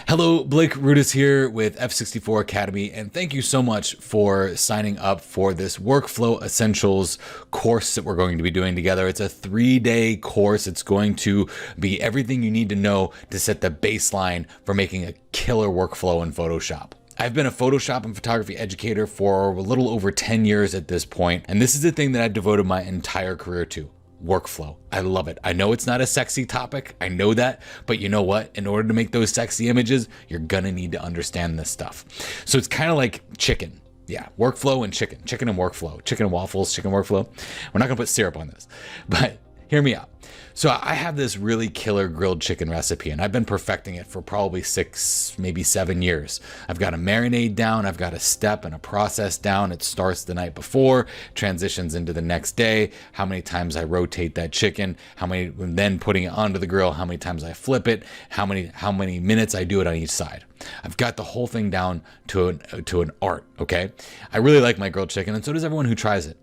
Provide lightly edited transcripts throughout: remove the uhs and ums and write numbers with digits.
Hello, Blake Rudis here with F64 Academy, and thank you so much for signing up for this Workflow Essentials course that we're going to be doing together. It's a 3-day course. It's going to be everything you need to know to set the baseline for making a killer workflow in Photoshop. I've been a Photoshop and photography educator for a little over 10 years at this point, and this is the thing that I've devoted my entire career to. Workflow. I love it. I know it's not a sexy topic. I know that, but you know what? In order to make those sexy images, you're gonna need to understand this stuff. So it's kind of like chicken. Yeah, workflow and chicken. Chicken and workflow. Chicken and waffles, chicken workflow. We're not gonna put syrup on this, but hear me out. So I have this really killer grilled chicken recipe, and I've been perfecting it for probably 6, maybe 7 years. I've got a marinade down, I've got a step and a process down. It starts the night before, transitions into the next day, how many times I rotate that chicken, then putting it onto the grill, how many times I flip it, how many minutes I do it on each side. I've got the whole thing down to an art, okay? I really like my grilled chicken, and so does everyone who tries it.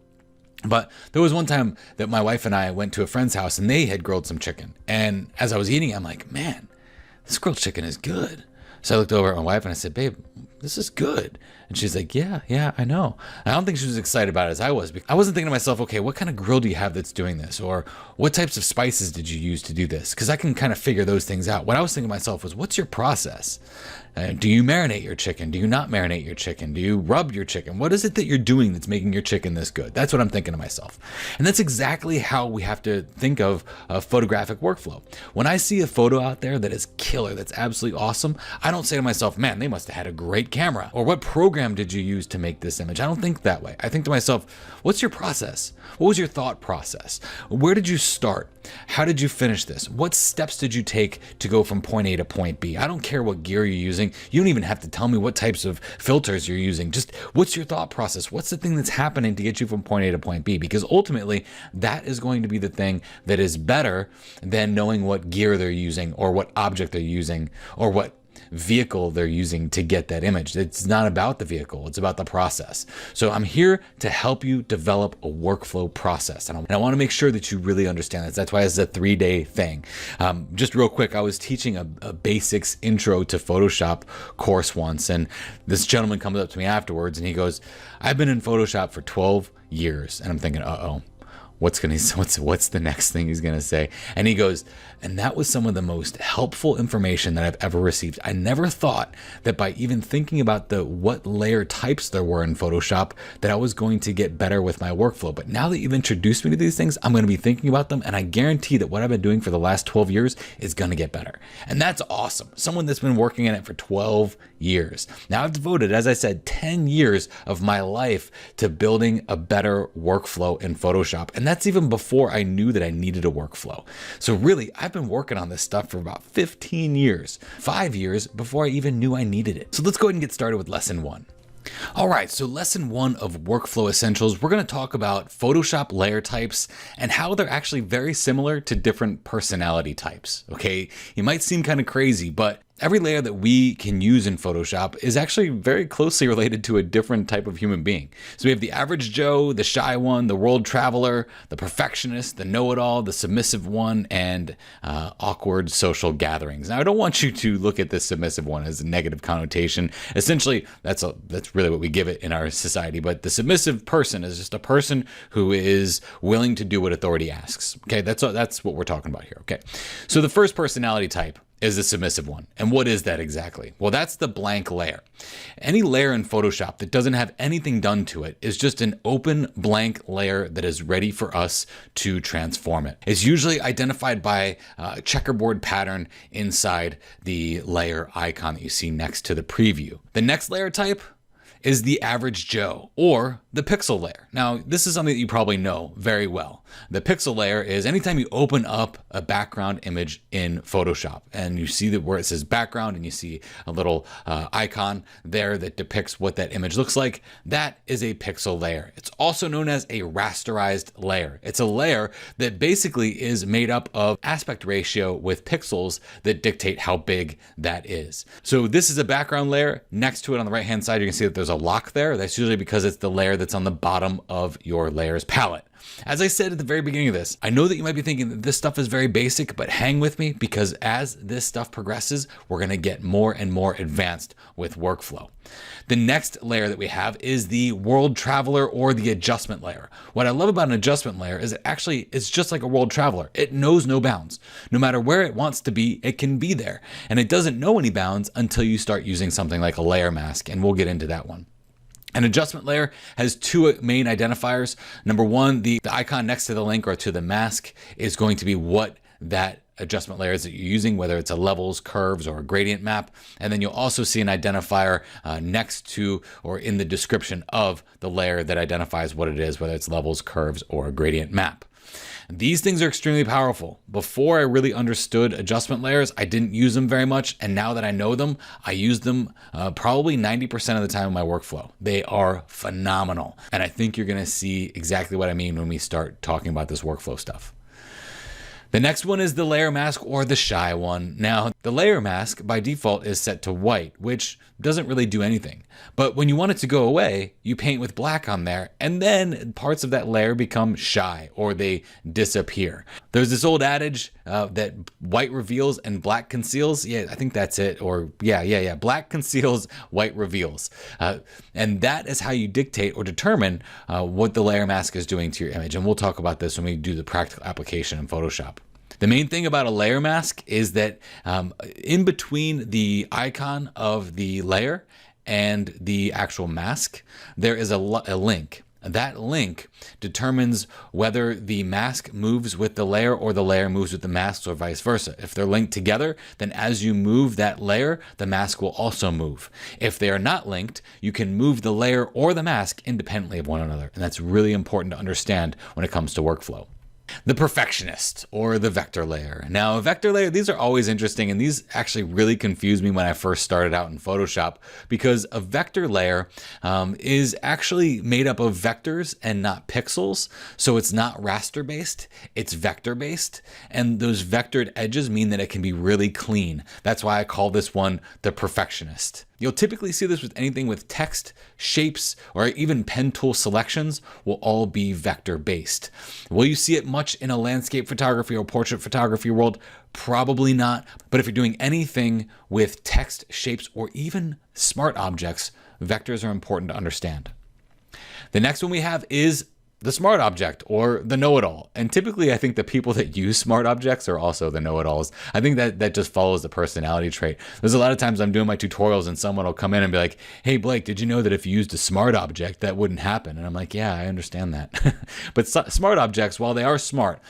But there was one time that my wife and I went to a friend's house and they had grilled some chicken. And as I was eating, I'm like, man, this grilled chicken is good. So I looked over at my wife and I said, babe, this is good. And she's like, yeah, I know. I don't think she was excited about it as I was. I wasn't thinking to myself, okay, what kind of grill do you have that's doing this? Or what types of spices did you use to do this? Because I can kind of figure those things out. What I was thinking to myself was, what's your process? Do you marinate your chicken? Do you not marinate your chicken? Do you rub your chicken? What is it that you're doing that's making your chicken this good? That's what I'm thinking to myself. And that's exactly how we have to think of a photographic workflow. When I see a photo out there that is killer, that's absolutely awesome, I don't say to myself, man, they must have had a great camera. Or what program did you use to make this image? I don't think that way. I think to myself, what's your process? What was your thought process? Where did you start? How did you finish this? What steps did you take to go from point A to point B? I don't care what gear you're using. You don't even have to tell me what types of filters you're using. Just what's your thought process? What's the thing that's happening to get you from point A to point B? Because ultimately, that is going to be the thing that is better than knowing what gear they're using or what object they're using or what vehicle they're using to get that image. It's not about the vehicle, it's about the process. So I'm here to help you develop a workflow process. And I want to make sure that you really understand this. That's why it's a 3-day thing. Just real quick, I was teaching a basics intro to Photoshop course once, and this gentleman comes up to me afterwards and he goes, I've been in Photoshop for 12 years. And I'm thinking, what's the next thing he's going to say? And he goes, and that was some of the most helpful information that I've ever received. I never thought that by even thinking about what layer types there were in Photoshop, that I was going to get better with my workflow. But now that you've introduced me to these things, I'm going to be thinking about them. And I guarantee that what I've been doing for the last 12 years is going to get better. And that's awesome. Someone that's been working in it for 12 years. Now I've devoted, as I said, 10 years of my life to building a better workflow in Photoshop. And that's even before I knew that I needed a workflow. So really, I've been working on this stuff for about 15 years, 5 years before I even knew I needed it. So let's go ahead and get started with lesson 1. All right, so lesson 1 of Workflow Essentials, we're going to talk about Photoshop layer types and how they're actually very similar to different personality types. Okay, it might seem kind of crazy, but every layer that we can use in Photoshop is actually very closely related to a different type of human being. So we have the average Joe, the shy one, the world traveler, the perfectionist, the know-it-all, the submissive one, and awkward social gatherings. Now, I don't want you to look at the submissive one as a negative connotation. Essentially, that's really what we give it in our society. But the submissive person is just a person who is willing to do what authority asks. Okay, that's what we're talking about here. Okay, so the first personality type is the submissive one. And what is that exactly? Well, that's the blank layer. Any layer in Photoshop that doesn't have anything done to it is just an open blank layer that is ready for us to transform it. It's usually identified by a checkerboard pattern inside the layer icon that you see next to the preview. The next layer type is the average Joe, or the pixel layer. Now, this is something that you probably know very well. The pixel layer is anytime you open up a background image in Photoshop and you see where it says background and you see a little icon there that depicts what that image looks like, that is a pixel layer. It's also known as a rasterized layer. It's a layer that basically is made up of aspect ratio with pixels that dictate how big that is. So this is a background layer. Next to it on the right hand side, you can see that there's a lock there. That's usually because it's the layer that's on the bottom of your layers palette. As I said at the very beginning of this, I know that you might be thinking that this stuff is very basic, but hang with me because as this stuff progresses, we're going to get more and more advanced with workflow. The next layer that we have is the world traveler or the adjustment layer. What I love about an adjustment layer is it's just like a world traveler. It knows no bounds. No matter where it wants to be, it can be there. And it doesn't know any bounds until you start using something like a layer mask, and we'll get into that one. An adjustment layer has two main identifiers. Number one, the icon next to the link or to the mask is going to be what that adjustment layers that you're using, whether it's a levels, curves, or a gradient map. And then you'll also see an identifier next to or in the description of the layer that identifies what it is, whether it's levels, curves, or a gradient map. These things are extremely powerful. Before I really understood adjustment layers, I didn't use them very much. And now that I know them, I use them probably 90% of the time in my workflow. They are phenomenal. And I think you're going to see exactly what I mean when we start talking about this workflow stuff. The next one is the layer mask or the shy one. Now, the layer mask by default is set to white, which doesn't really do anything. But when you want it to go away, you paint with black on there, and then parts of that layer become shy or they disappear. There's this old adage that white reveals and black conceals. Yeah, I think that's it. Or yeah. Black conceals, white reveals. And that is how you dictate or determine what the layer mask is doing to your image. And we'll talk about this when we do the practical application in Photoshop. The main thing about a layer mask is that in between the icon of the layer and the actual mask, there is a link. That link determines whether the mask moves with the layer or the layer moves with the mask or vice versa. If they're linked together, then as you move that layer, the mask will also move. If they are not linked, you can move the layer or the mask independently of one another. And that's really important to understand when it comes to workflow. The perfectionist or the vector layer. Now, a vector layer, these are always interesting, and these actually really confused me when I first started out in Photoshop, because a vector layer is actually made up of vectors and not pixels. So it's not raster based, it's vector based. And those vectored edges mean that it can be really clean. That's why I call this one the perfectionist. You'll typically see this with anything with text, shapes, or even pen tool selections will all be vector based. Will you see it much in a landscape photography or portrait photography world? Probably not. But if you're doing anything with text, shapes, or even smart objects, vectors are important to understand. The next one we have is the smart object or the know-it-all. And typically I think the people that use smart objects are also the know-it-alls. I think that just follows the personality trait. There's a lot of times I'm doing my tutorials and someone will come in and be like, hey Blake, did you know that if you used a smart object that wouldn't happen? And I'm like, yeah, I understand that. But smart objects, while they are smart,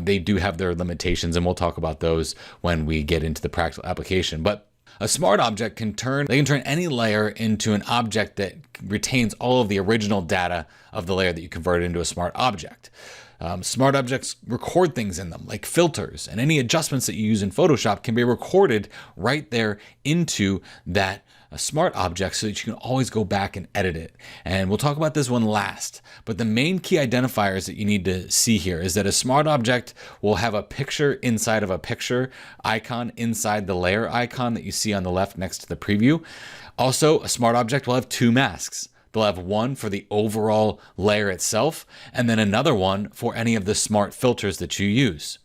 they do have their limitations, and we'll talk about those when we get into the practical application. But a smart object can turn any layer into an object that retains all of the original data of the layer that you converted into a smart object. Smart objects record things in them, like filters, and any adjustments that you use in Photoshop can be recorded right there into that smart object so that you can always go back and edit it. And we'll talk about this one last, but the main key identifiers that you need to see here is that a smart object will have a picture inside of a picture icon inside the layer icon that you see on the left next to the preview. Also, a smart object will have two masks. They'll have one for the overall layer itself, and then another one for any of the smart filters that you use.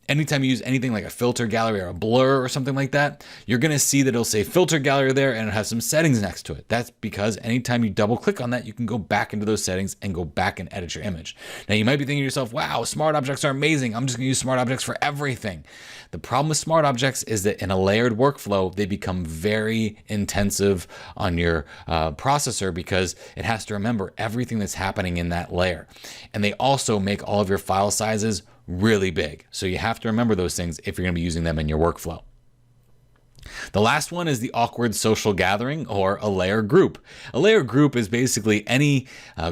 Anytime you use anything like a filter gallery or a blur or something like that, you're going to see that it'll say filter gallery there and it'll have some settings next to it. That's because anytime you double click on that, you can go back into those settings and go back and edit your image. Now you might be thinking to yourself, wow, smart objects are amazing. I'm just going to use smart objects for everything. The problem with smart objects is that in a layered workflow, they become very intensive on your processor because it has to remember everything that's happening in that layer. And they also make all of your file sizes really big. So you have to remember those things if you're going to be using them in your workflow. The last one is the awkward social gathering or a layer group. A layer group is basically any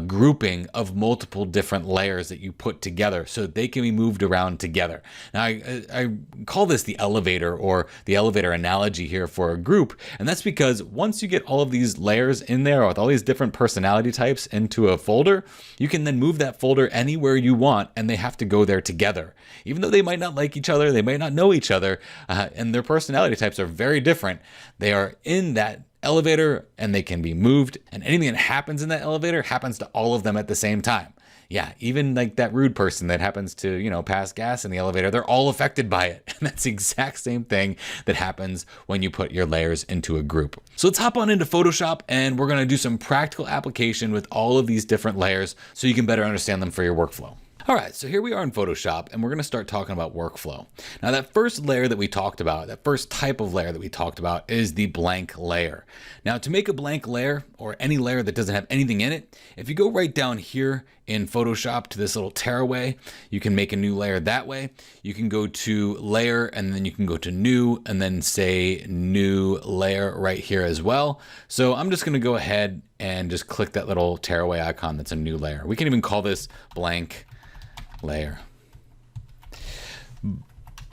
grouping of multiple different layers that you put together so that they can be moved around together. Now, I call this the elevator or the elevator analogy here for a group. And that's because once you get all of these layers in there with all these different personality types into a folder, you can then move that folder anywhere you want and they have to go there together. Even though they might not like each other, they might not know each other, and their personality types are very different. They are in that elevator and they can be moved, and anything that happens in that elevator happens to all of them at the same time. Yeah, even like that rude person that happens to, pass gas in the elevator, they're all affected by it. And that's the exact same thing that happens when you put your layers into a group. So let's hop on into Photoshop and we're going to do some practical application with all of these different layers so you can better understand them for your workflow. All right, so here we are in Photoshop and we're gonna start talking about workflow. Now that first layer that we talked about, that first type of layer that we talked about is the blank layer. Now to make a blank layer or any layer that doesn't have anything in it, if you go right down here in Photoshop to this little tearaway, you can make a new layer that way. You can go to layer and then you can go to new and then say new layer right here as well. So I'm just gonna go ahead and just click that little tearaway icon that's a new layer. We can even call this blank layer.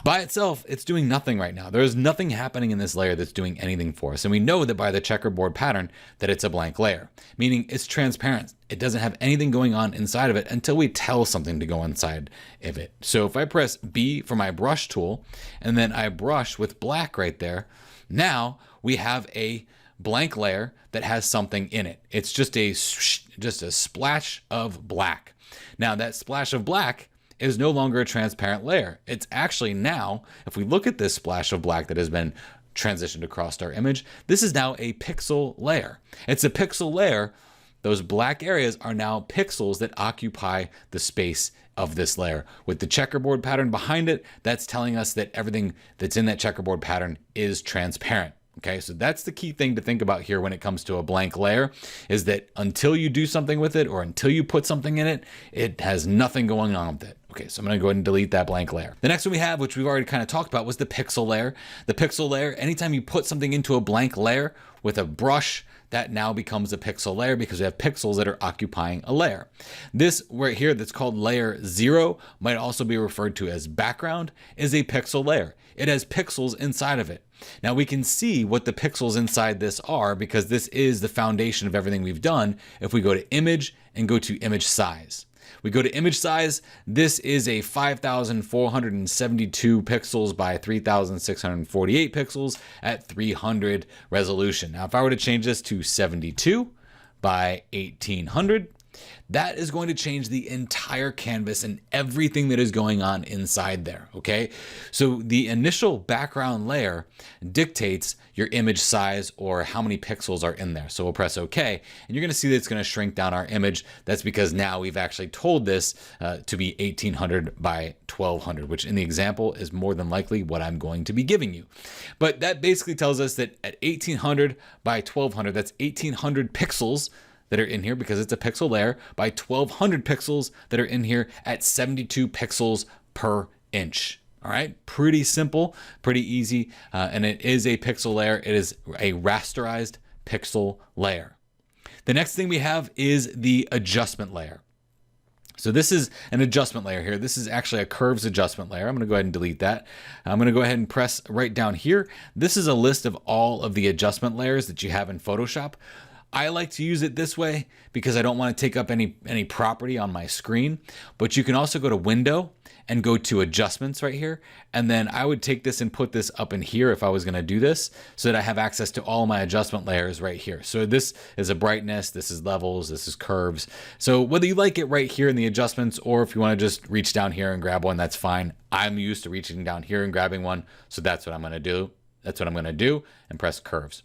By itself, it's doing nothing right now. There is nothing happening in this layer that's doing anything for us. And we know that by the checkerboard pattern that it's a blank layer, meaning it's transparent. It doesn't have anything going on inside of it until we tell something to go inside of it. So if I press B for my brush tool, and then I brush with black right there, now we have a blank layer that has something in it. It's just a splash of black. Now that splash of black is no longer a transparent layer. It's actually now, if we look at this splash of black that has been transitioned across our image, this is now a pixel layer. It's a pixel layer. Those black areas are now pixels that occupy the space of this layer. With the checkerboard pattern behind it, that's telling us that everything that's in that checkerboard pattern is transparent. Okay, so that's the key thing to think about here when it comes to a blank layer, is that until you do something with it or until you put something in it, it has nothing going on with it. Okay, so I'm gonna go ahead and delete that blank layer. The next one we have, which we've already kind of talked about, was the pixel layer. The pixel layer, anytime you put something into a blank layer with a brush, that now becomes a pixel layer because we have pixels that are occupying a layer. This right here that's called layer 0, might also be referred to as background, is a pixel layer. It has pixels inside of it. Now we can see what the pixels inside this are because this is the foundation of everything we've done. If we go to image and go to image size. We go to image size. This is a 5,472 pixels by 3,648 pixels at 300 resolution. Now, if I were to change this to 72 by 1800, that is going to change the entire canvas and everything that is going on inside there, okay? So the initial background layer dictates your image size or how many pixels are in there. So we'll press OK, and you're gonna see that it's gonna shrink down our image. That's because now we've actually told this to be 1800 by 1200, which in the example is more than likely what I'm going to be giving you. But that basically tells us that at 1800 by 1200, that's 1800 pixels that are in here because it's a pixel layer by 1200 pixels that are in here at 72 pixels per inch. All right, pretty simple, pretty easy. And it is a pixel layer. It is a rasterized pixel layer. The next thing we have is the adjustment layer. So this is an adjustment layer here. This is actually a curves adjustment layer. I'm gonna go ahead and delete that. I'm gonna go ahead and press right down here. This is a list of all of the adjustment layers that you have in Photoshop. I like to use it this way because I don't want to take up any property on my screen, but you can also go to Window and go to Adjustments right here. And then I would take this and put this up in here if I was going to do this so that I have access to all my adjustment layers right here. So this is a brightness, this is levels, this is curves. So whether you like it right here in the adjustments or if you want to just reach down here and grab one, that's fine. I'm used to reaching down here and grabbing one. So that's what I'm going to do. That's what I'm going to do and press curves.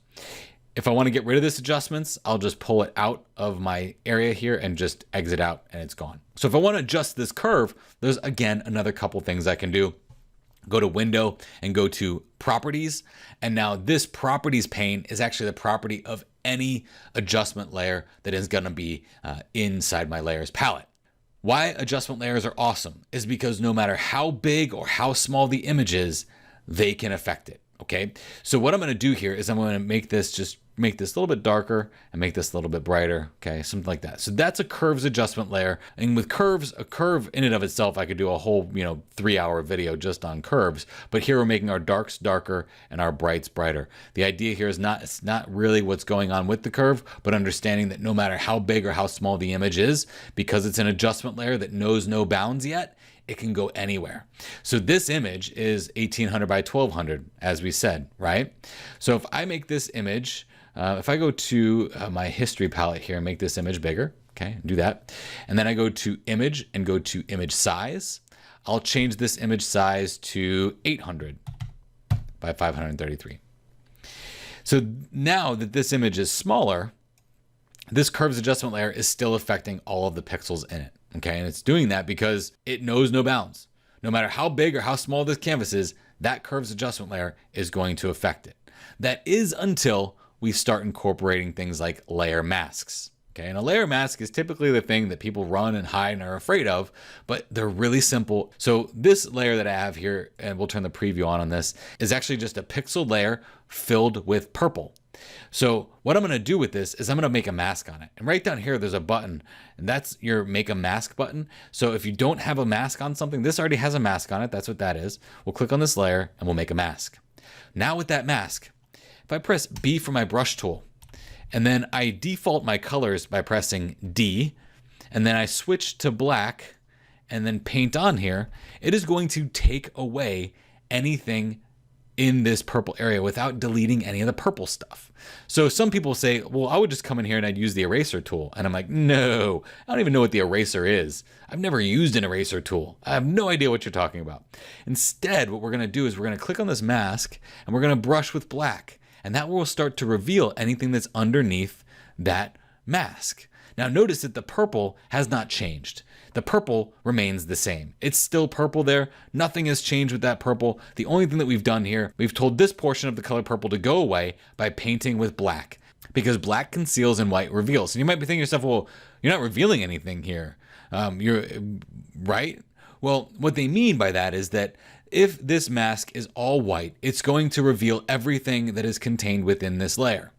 If I want to get rid of this adjustments, I'll just pull it out of my area here and just exit out and it's gone. So if I want to adjust this curve, there's again another couple things I can do. Go to Window and go to Properties. And now this Properties pane is actually the property of any adjustment layer that is going to be inside my layers palette. Why adjustment layers are awesome is because no matter how big or how small the image is, they can affect it. Okay, so what I'm going to do here is I'm going to make this a little bit darker and make this a little bit brighter. Okay, something like that. So that's a curves adjustment layer. And with curves, a curve in and of itself, I could do a whole 3-hour video just on curves. But here we're making our darks darker and our brights brighter. The idea here is it's not really what's going on with the curve, but understanding that no matter how big or how small the image is, because it's an adjustment layer that knows no bounds yet, it can go anywhere. So this image is 1800 by 1200, as we said, right? So if I make this image, if I go to my history palette here and make this image bigger, Okay, do that. And then I go to image and go to image size. I'll change this image size to 800 by 533. So now that this image is smaller, this curves adjustment layer is still affecting all of the pixels in it. Okay, and it's doing that because it knows no bounds. No matter how big or how small this canvas is, that curves adjustment layer is going to affect it. That is until we start incorporating things like layer masks. Okay, and a layer mask is typically the thing that people run and hide and are afraid of, but they're really simple. So this layer that I have here, and we'll turn the preview on this, is actually just a pixel layer filled with purple. So what I'm going to do with this is I'm going to make a mask on it. And right down here, there's a button, and that's your make a mask button. So if you don't have a mask on something, this already has a mask on it. That's what that is. We'll click on this layer and we'll make a mask. Now with that mask, if I press B for my brush tool, and then I default my colors by pressing D, and then I switch to black and then paint on here, it is going to take away anything in this purple area without deleting any of the purple stuff. So some people say, well, I would just come in here and I'd use the eraser tool. And I'm like, no, I don't even know what the eraser is. I've never used an eraser tool. I have no idea what you're talking about. Instead, what we're going to do is we're going to click on this mask and we're going to brush with black. And that will start to reveal anything that's underneath that mask. Now notice that the purple has not changed. The purple remains the same. It's still purple there. Nothing has changed with that purple. The only thing that we've done here, we've told this portion of the color purple to go away by painting with black, because black conceals and white reveals. And you might be thinking to yourself, well, you're not revealing anything here. You're right. Well, what they mean by that is that if this mask is all white, it's going to reveal everything that is contained within this layer.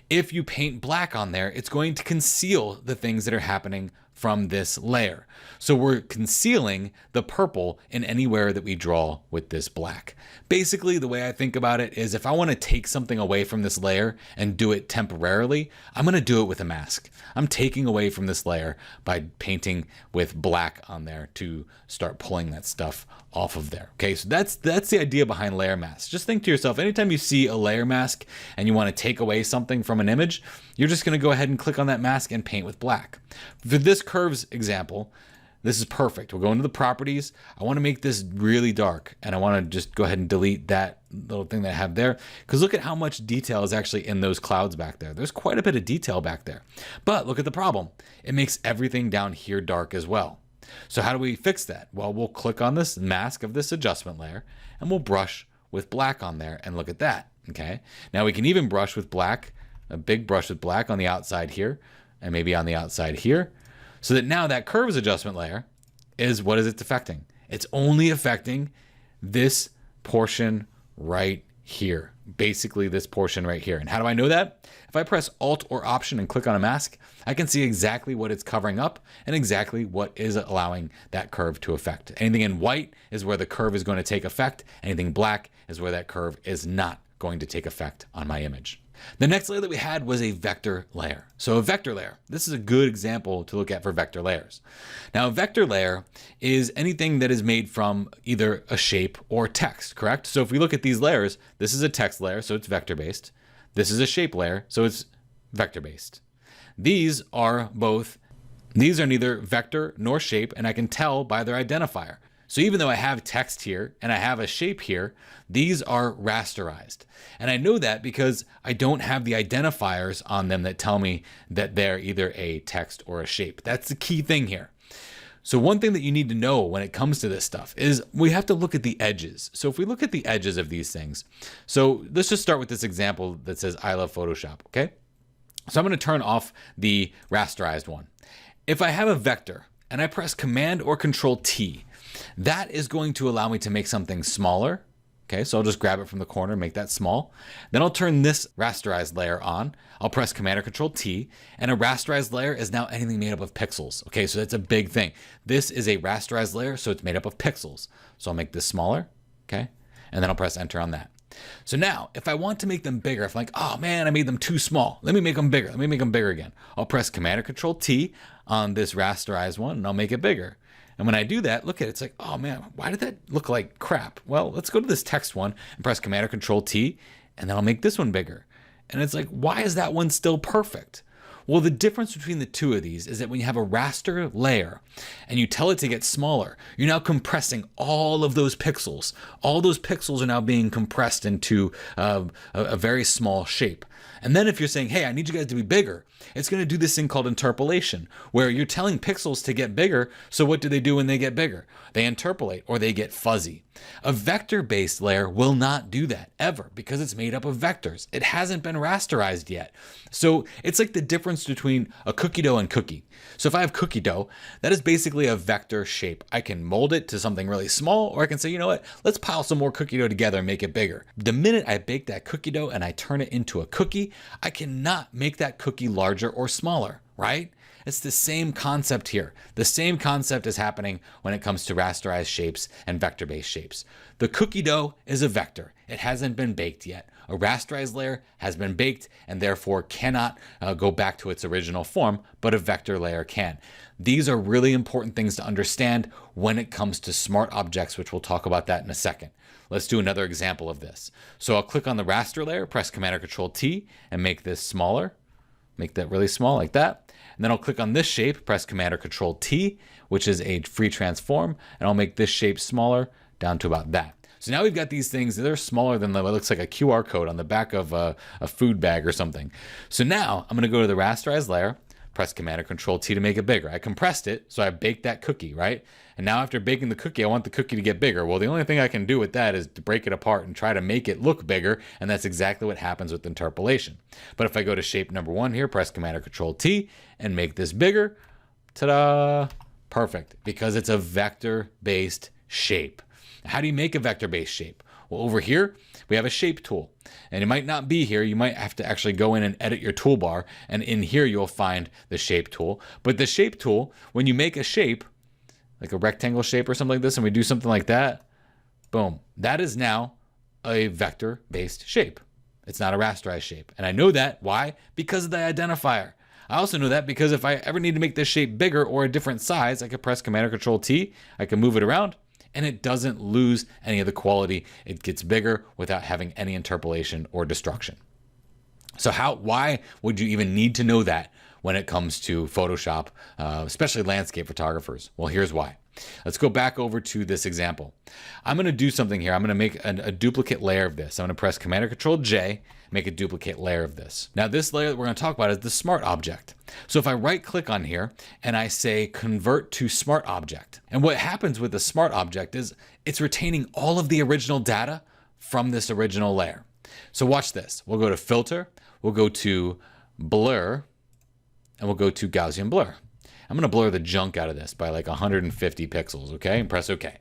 If you paint black on there, it's going to conceal the things that are happening from this layer. So we're concealing the purple in anywhere that we draw with this black. Basically, the way I think about it is if I want to take something away from this layer and do it temporarily, I'm going to do it with a mask. I'm taking away from this layer by painting with black on there to start pulling that stuff off of there. Okay, so that's the idea behind layer masks. Just think to yourself, anytime you see a layer mask and you want to take away something from an image, you're just going to go ahead and click on that mask and paint with black. For this curves example, this is perfect. We'll go into the properties. I want to make this really dark, and I want to just go ahead and delete that little thing that I have there, because look at how much detail is actually in those clouds back there. There's quite a bit of detail back there. But look at the problem. It makes everything down here dark as well. So how do we fix that? Well, we'll click on this mask of this adjustment layer and we'll brush with black on there, and look at that. Okay. Now we can even brush with black, a big brush with black on the outside here and maybe on the outside here, so that now that curves adjustment layer is, what is it affecting? It's only affecting this portion right here. Basically this portion right here. And how do I know that? If I press Alt or Option and click on a mask, I can see exactly what it's covering up and exactly what is allowing that curve to affect. Anything in white is where the curve is going to take effect. Anything black is where that curve is not going to take effect on my image. The next layer that we had was a vector layer. So a vector layer, this is a good example to look at for vector layers. Now a vector layer is anything that is made from either a shape or text, correct? So if we look at these layers, this is a text layer, so it's vector based. This is a shape layer, so it's vector based. These are neither vector nor shape, and I can tell by their identifier. So even though I have text here and I have a shape here, these are rasterized. And I know that because I don't have the identifiers on them that tell me that they're either a text or a shape. That's the key thing here. So one thing that you need to know when it comes to this stuff is we have to look at the edges. So if we look at the edges of these things, so let's just start with this example that says I love Photoshop, okay? So I'm going to turn off the rasterized one. If I have a vector and I press Command or Control T, that is going to allow me to make something smaller. Okay, so I'll just grab it from the corner, make that small. Then I'll turn this rasterized layer on. I'll press Command or Control T, and a rasterized layer is now anything made up of pixels. Okay, so that's a big thing. This is a rasterized layer, so it's made up of pixels. So I'll make this smaller, okay? And then I'll press Enter on that. So now, if I want to make them bigger, if I'm like, oh man, I made them too small, let me make them bigger. Let me make them bigger again. I'll press Command or Control T on this rasterized one, and I'll make it bigger. And when I do that, look at it, it's like, oh man, why did that look like crap? Well, let's go to this text one and press Command or Control T, and then I'll make this one bigger. And it's like, why is that one still perfect? Well, the difference between the two of these is that when you have a raster layer and you tell it to get smaller, you're now compressing all of those pixels. All those pixels are now being compressed into a very small shape. And then if you're saying, hey, I need you guys to be bigger, it's going to do this thing called interpolation, where you're telling pixels to get bigger. So what do they do when they get bigger? They interpolate, or they get fuzzy. A vector-based layer will not do that ever, because it's made up of vectors. It hasn't been rasterized yet. So it's like the difference between a cookie dough and cookie. So if I have cookie dough, that is basically a vector shape. I can mold it to something really small, or I can say, you know what, let's pile some more cookie dough together and make it bigger. The minute I bake that cookie dough and I turn it into a cookie, I cannot make that cookie larger or smaller, right? It's the same concept here. The same concept is happening when it comes to rasterized shapes and vector-based shapes. The cookie dough is a vector. It hasn't been baked yet. A rasterized layer has been baked and therefore cannot go back to its original form, but a vector layer can. These are really important things to understand when it comes to smart objects, which we'll talk about that in a second. Let's do another example of this. So I'll click on the raster layer, press Command or Control T, and make this smaller. Make that really small like that. And then I'll click on this shape, press Command or Control T, which is a free transform, and I'll make this shape smaller down to about that. So now we've got these things that are smaller than what looks like a QR code on the back of a food bag or something. So now I'm going to go to the rasterized layer, press Command or Control T to make it bigger. I compressed it, so I baked that cookie, right? And now after baking the cookie, I want the cookie to get bigger. Well, the only thing I can do with that is to break it apart and try to make it look bigger, and that's exactly what happens with interpolation. But if I go to shape number 1 here, press Command or Control T and make this bigger, ta-da, perfect, because it's a vector-based shape. How do you make a vector-based shape? Well, over here, we have a shape tool, and it might not be here. You might have to actually go in and edit your toolbar, and in here you'll find the shape tool. But the shape tool, when you make a shape, like a rectangle shape or something like this, and we do something like that, boom, that is now a vector-based shape. It's not a rasterized shape. And I know that, why? Because of the identifier. I also know that because if I ever need to make this shape bigger or a different size, I can press Command or Control T, I can move it around, and it doesn't lose any of the quality. It gets bigger without having any interpolation or destruction. So why would you even need to know that when it comes to Photoshop, especially landscape photographers? Well, here's why. Let's go back over to this example. I'm going to do something here. I'm going to make a duplicate layer of this. I'm going to press Command or Control J, make a duplicate layer of this. Now this layer that we're going to talk about is the smart object. So if I right click on here and I say convert to smart object, and what happens with the smart object is it's retaining all of the original data from this original layer. So watch this. We'll go to filter, we'll go to blur, and we'll go to Gaussian blur. I'm going to blur the junk out of this by like 150 pixels, okay? And press OK.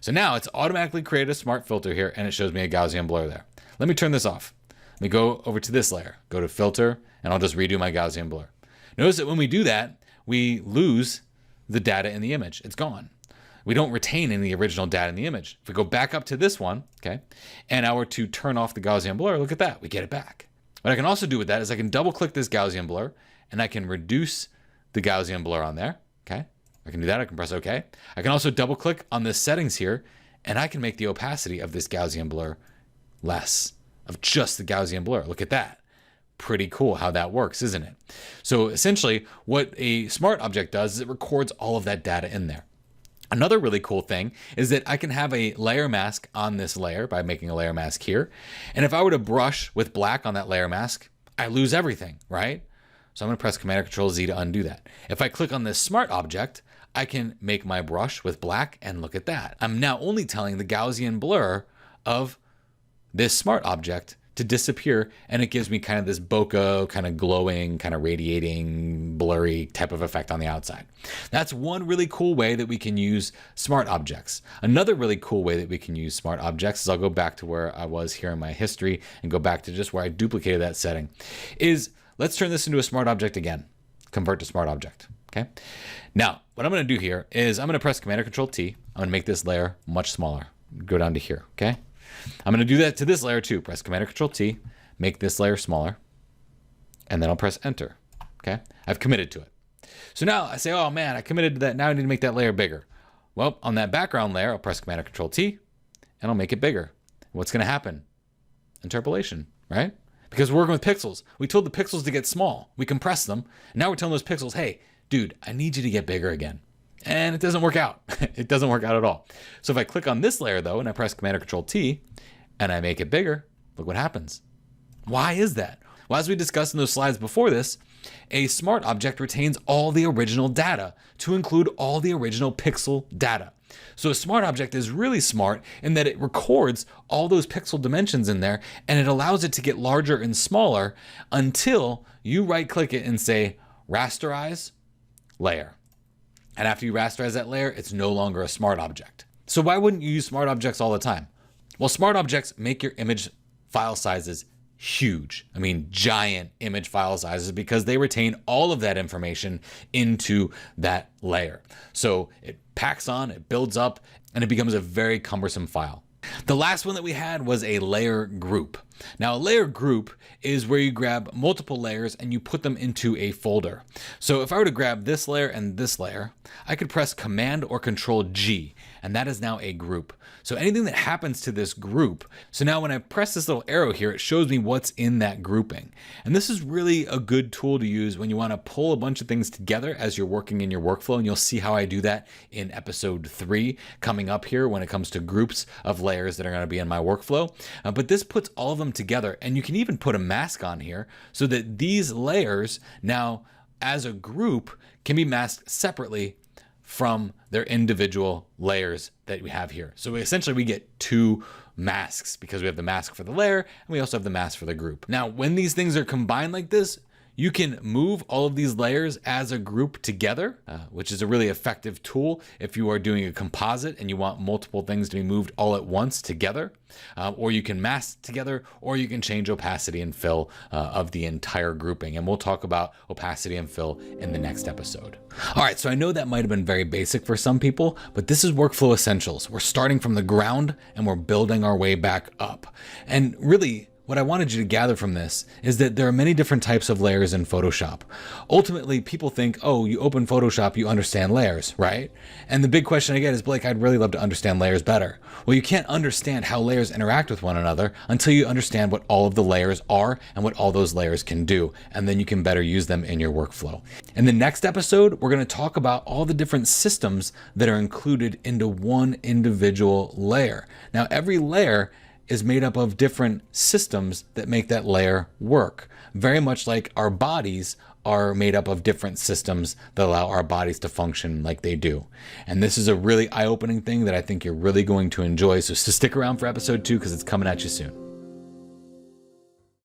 So now it's automatically created a smart filter here, and it shows me a Gaussian blur there. Let me turn this off. Let me go over to this layer, go to filter, and I'll just redo my Gaussian blur. Notice that when we do that, we lose the data in the image. It's gone. We don't retain any original data in the image. If we go back up to this one, okay, and I were to turn off the Gaussian blur, look at that, we get it back. What I can also do with that is I can double click this Gaussian blur, and I can reduce the Gaussian blur on there, okay? I can do that, I can press OK. I can also double click on the settings here, and I can make the opacity of this Gaussian blur less, of just the Gaussian blur. Look at that. Pretty cool how that works, isn't it? So essentially what a smart object does is it records all of that data in there. Another really cool thing is that I can have a layer mask on this layer by making a layer mask here. And if I were to brush with black on that layer mask, I lose everything, right? So I'm going to press Command or Control Z to undo that. If I click on this smart object, I can make my brush with black, and look at that. I'm now only telling the Gaussian blur of this smart object to disappear, and it gives me kind of this bokeh, kind of glowing, kind of radiating, blurry type of effect on the outside. That's one really cool way that we can use smart objects. Another really cool way that we can use smart objects is I'll go back to where I was here in my history and go back to just where I duplicated that setting, is let's turn this into a smart object again. Convert to smart object, okay? Now, what I'm gonna do here is I'm gonna press Command or Control T. I'm gonna make this layer much smaller. Go down to here, okay? I'm gonna do that to this layer too. Press Command or Control T, make this layer smaller, and then I'll press Enter, okay? I've committed to it. So now I say, oh man, I committed to that. Now I need to make that layer bigger. Well, on that background layer, I'll press Command or Control T, and I'll make it bigger. What's gonna happen? Interpolation, right? because we're working with pixels. We told the pixels to get small. We compressed them. And now we're telling those pixels, hey, dude, I need you to get bigger again. And it doesn't work out. It doesn't work out at all. So if I click on this layer though, and I press Command or Control T, and I make it bigger, look what happens. Why is that? Well, as we discussed in those slides before this, a smart object retains all the original data to include all the original pixel data. So a smart object is really smart in that it records all those pixel dimensions in there, and it allows it to get larger and smaller until you right click it and say rasterize layer. And after you rasterize that layer, it's no longer a smart object. So why wouldn't you use smart objects all the time? Well, smart objects make your image file sizes huge. I mean, giant image file sizes, because they retain all of that information into that layer. So it packs on, it builds up, and it becomes a very cumbersome file. The last one that we had was a layer group. Now, a layer group is where you grab multiple layers and you put them into a folder. So if I were to grab this layer and this layer, I could press Command or Control G, and that is now a group. So anything that happens to this group, so now when I press this little arrow here, it shows me what's in that grouping. And this is really a good tool to use when you want to pull a bunch of things together as you're working in your workflow. And you'll see how I do that in episode 3 coming up here when it comes to groups of layers that are going to be in my workflow. But this puts all of them together, and you can even put a mask on here so that these layers now as a group can be masked separately from their individual layers that we have here. So essentially we get 2 masks because we have the mask for the layer and we also have the mask for the group. Now, when these things are combined like this, you can move all of these layers as a group together, which is a really effective tool if you are doing a composite and you want multiple things to be moved all at once together. Or you can mask together, or you can change opacity and fill of the entire grouping. And we'll talk about opacity and fill in the next episode. All right, so I know that might have been very basic for some people, but this is Workflow Essentials. We're starting from the ground and we're building our way back up. And really, what I wanted you to gather from this is that there are many different types of layers in Photoshop. Ultimately, people think, oh, you open Photoshop, you understand layers, right? And the big question I get is, Blake, I'd really love to understand layers better. Well, you can't understand how layers interact with one another until you understand what all of the layers are and what all those layers can do. And then you can better use them in your workflow. In the next episode, we're going to talk about all the different systems that are included into one individual layer. Now, every layer is made up of different systems that make that layer work. Very much like our bodies are made up of different systems that allow our bodies to function like they do. And this is a really eye-opening thing that I think you're really going to enjoy. So stick around for episode 2 because it's coming at you soon.